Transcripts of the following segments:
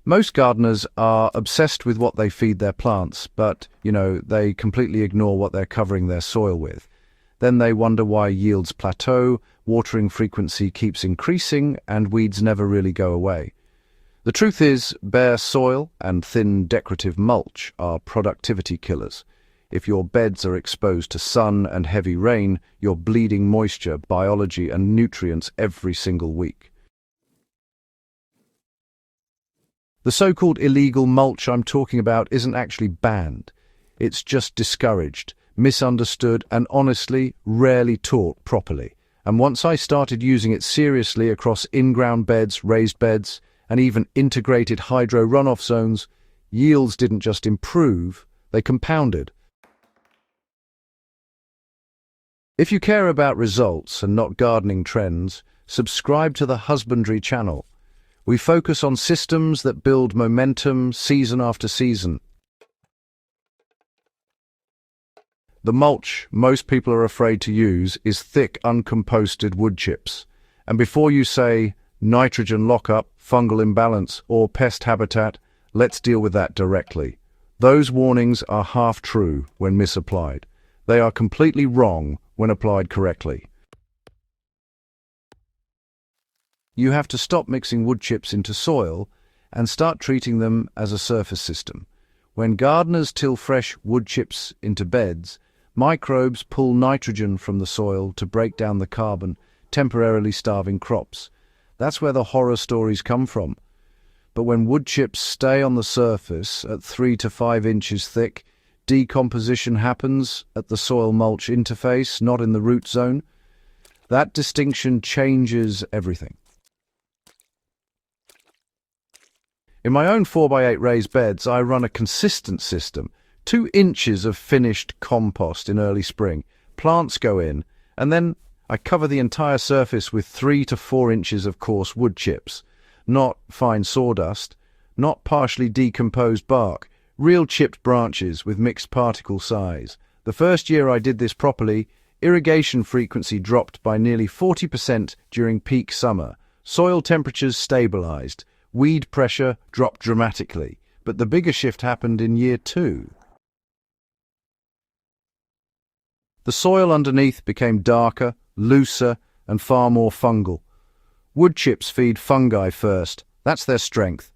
Most gardeners are obsessed with what they feed their plants, but, they completely ignore what they're covering their soil with. Then they wonder why yields plateau, watering frequency keeps increasing, and weeds never really go away. The truth is, bare soil and thin decorative mulch are productivity killers. If your beds are exposed to sun and heavy rain, you're bleeding moisture, biology, and nutrients every single week. The so-called illegal mulch I'm talking about isn't actually banned. It's just discouraged, misunderstood, and honestly, rarely taught properly. And once I started using it seriously across in-ground beds, raised beds, and even integrated hydro runoff zones, yields didn't just improve, they compounded. If you care about results and not gardening trends, subscribe to the Husbandry channel. We focus on systems that build momentum season after season. The mulch most people are afraid to use is thick, uncomposted wood chips. And before you say nitrogen lockup, fungal imbalance, or pest habitat, let's deal with that directly. Those warnings are half true when misapplied. They are completely wrong when applied correctly. You have to stop mixing wood chips into soil and start treating them as a surface system. When gardeners till fresh wood chips into beds, microbes pull nitrogen from the soil to break down the carbon, temporarily starving crops. That's where the horror stories come from. But when wood chips stay on the surface at 3 to 5 inches thick, decomposition happens at the soil-mulch interface, not in the root zone. That distinction changes everything. In my own 4x8 raised beds, I run a consistent system, 2 inches of finished compost in early spring. Plants go in, and then I cover the entire surface with 3 to 4 inches of coarse wood chips. Not fine sawdust, not partially decomposed bark, real chipped branches with mixed particle size. The first year I did this properly, irrigation frequency dropped by nearly 40% during peak summer. Soil temperatures stabilized. Weed pressure dropped dramatically, but the bigger shift happened in year 2. The soil underneath became darker, looser, and far more fungal. Wood chips feed fungi first. That's their strength.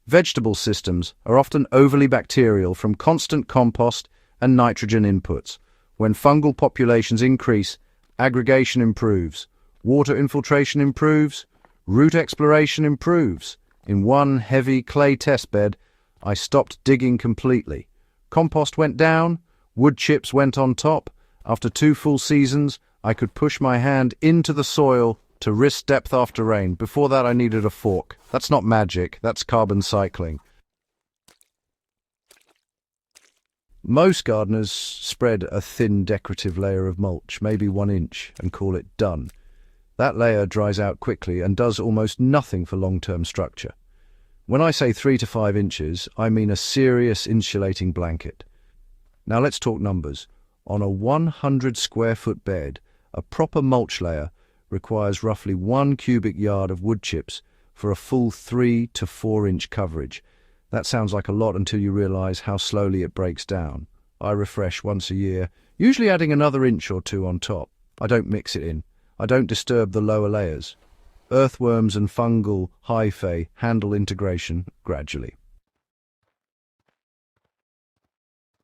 Vegetable systems are often overly bacterial from constant compost and nitrogen inputs. When fungal populations increase, aggregation improves, water infiltration improves, root exploration improves. In one heavy clay test bed, I stopped digging completely. Compost went down, wood chips went on top. After 2 full seasons, I could push my hand into the soil to wrist depth after rain. Before that, I needed a fork. That's not magic, that's carbon cycling. Most gardeners spread a thin decorative layer of mulch, maybe 1 inch, and call it done. That layer dries out quickly and does almost nothing for long-term structure. When I say 3 to 5 inches, I mean a serious insulating blanket. Now let's talk numbers. On a 100 square foot bed, a proper mulch layer requires roughly 1 cubic yard of wood chips for a full 3 to 4 inch coverage. That sounds like a lot until you realize how slowly it breaks down. I refresh once a year, usually adding another inch or 2 on top. I don't mix it in. I don't disturb the lower layers. Earthworms and fungal hyphae handle integration gradually.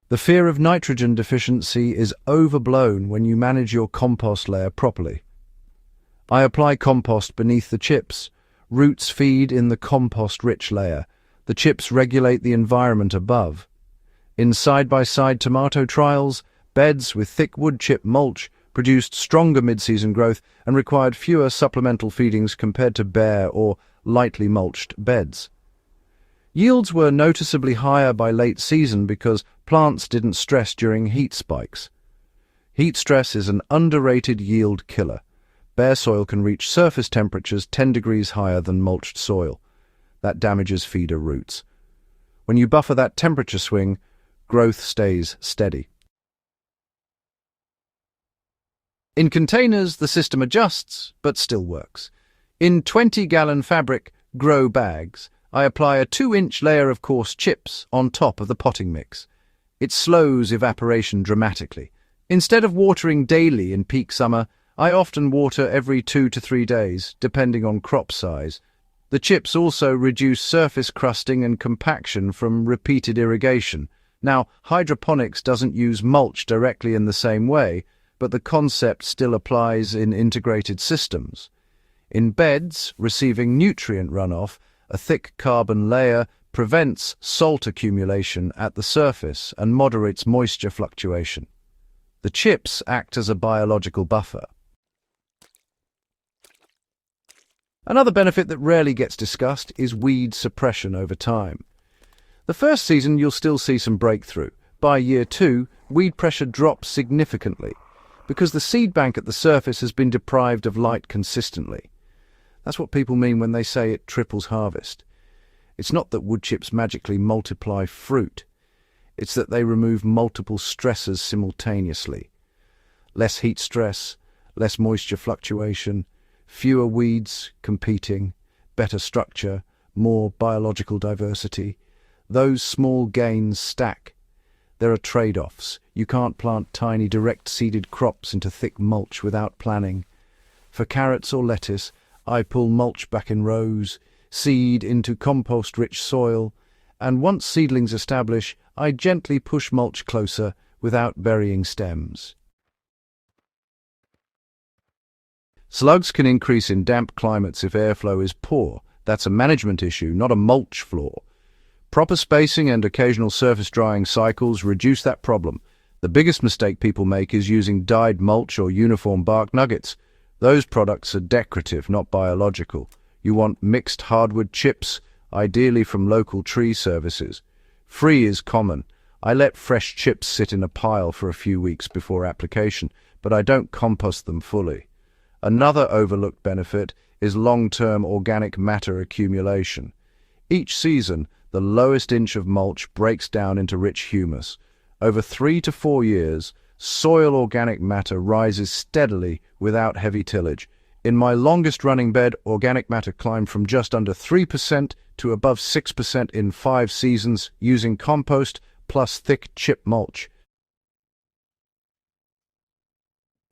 The fear of nitrogen deficiency is overblown when you manage your compost layer properly. I apply compost beneath the chips. Roots feed in the compost-rich layer. The chips regulate the environment above. In side-by-side tomato trials, beds with thick wood chip mulch produced stronger mid-season growth and required fewer supplemental feedings compared to bare or lightly mulched beds. Yields were noticeably higher by late season because plants didn't stress during heat spikes. Heat stress is an underrated yield killer. Bare soil can reach surface temperatures 10 degrees higher than mulched soil. That damages feeder roots. When you buffer that temperature swing, growth stays steady. In containers, the system adjusts, but still works. In 20-gallon fabric grow bags, I apply a 2-inch layer of coarse chips on top of the potting mix. It slows evaporation dramatically. Instead of watering daily in peak summer, I often water every 2 to 3 days, depending on crop size. The chips also reduce surface crusting and compaction from repeated irrigation. Now, hydroponics doesn't use mulch directly in the same way, but the concept still applies in integrated systems. In beds receiving nutrient runoff, a thick carbon layer prevents salt accumulation at the surface and moderates moisture fluctuation. The chips act as a biological buffer. Another benefit that rarely gets discussed is weed suppression over time. The first season you'll still see some breakthrough. By year 2, weed pressure drops significantly because the seed bank at the surface has been deprived of light consistently. That's what people mean when they say it triples harvest. It's not that wood chips magically multiply fruit. It's that they remove multiple stressors simultaneously. Less heat stress, less moisture fluctuation, fewer weeds competing, better structure, more biological diversity. Those small gains stack. There are trade-offs. You can't plant tiny direct-seeded crops into thick mulch without planning. For carrots or lettuce, I pull mulch back in rows, seed into compost-rich soil, and once seedlings establish, I gently push mulch closer without burying stems. Slugs can increase in damp climates if airflow is poor. That's a management issue, not a mulch flaw. Proper spacing and occasional surface drying cycles reduce that problem. The biggest mistake people make is using dyed mulch or uniform bark nuggets. Those products are decorative, not biological. You want mixed hardwood chips, ideally from local tree services. Free is common. I let fresh chips sit in a pile for a few weeks before application, but I don't compost them fully. Another overlooked benefit is long-term organic matter accumulation. Each season, the lowest inch of mulch breaks down into rich humus. Over 3 to 4 years, soil organic matter rises steadily without heavy tillage. In my longest-running bed, organic matter climbed from just under 3% to above 6% in 5 seasons using compost plus thick chip mulch.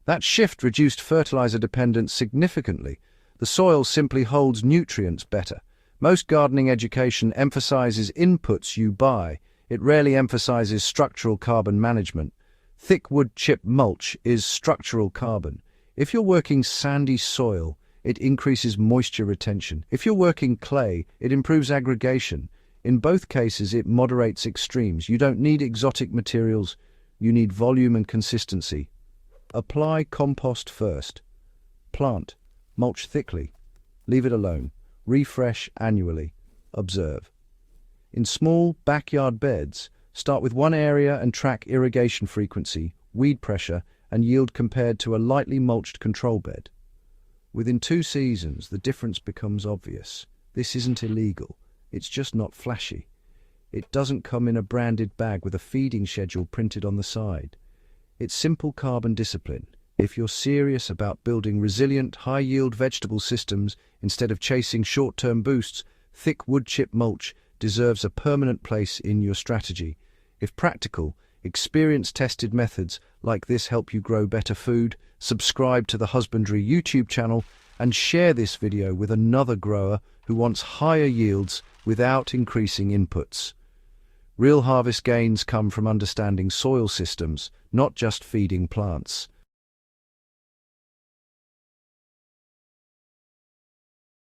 That shift reduced fertilizer dependence significantly. The soil simply holds nutrients better. Most gardening education emphasizes inputs you buy. It rarely emphasizes structural carbon management. Thick wood chip mulch is structural carbon. If you're working sandy soil, it increases moisture retention. If you're working clay, it improves aggregation. In both cases, it moderates extremes. You don't need exotic materials. You need volume and consistency. Apply compost first. Plant. Mulch thickly. Leave it alone. Refresh annually. Observe. In small backyard beds, start with one area and track irrigation frequency, weed pressure, and yield compared to a lightly mulched control bed. Within 2 seasons, the difference becomes obvious. This isn't illegal. It's just not flashy. It doesn't come in a branded bag with a feeding schedule printed on the side. It's simple carbon discipline. If you're serious about building resilient, high-yield vegetable systems instead of chasing short-term boosts, thick wood chip mulch deserves a permanent place in your strategy. If practical, experience-tested methods like this help you grow better food, subscribe to the Husbandry YouTube channel and share this video with another grower who wants higher yields without increasing inputs. Real harvest gains come from understanding soil systems, not just feeding plants.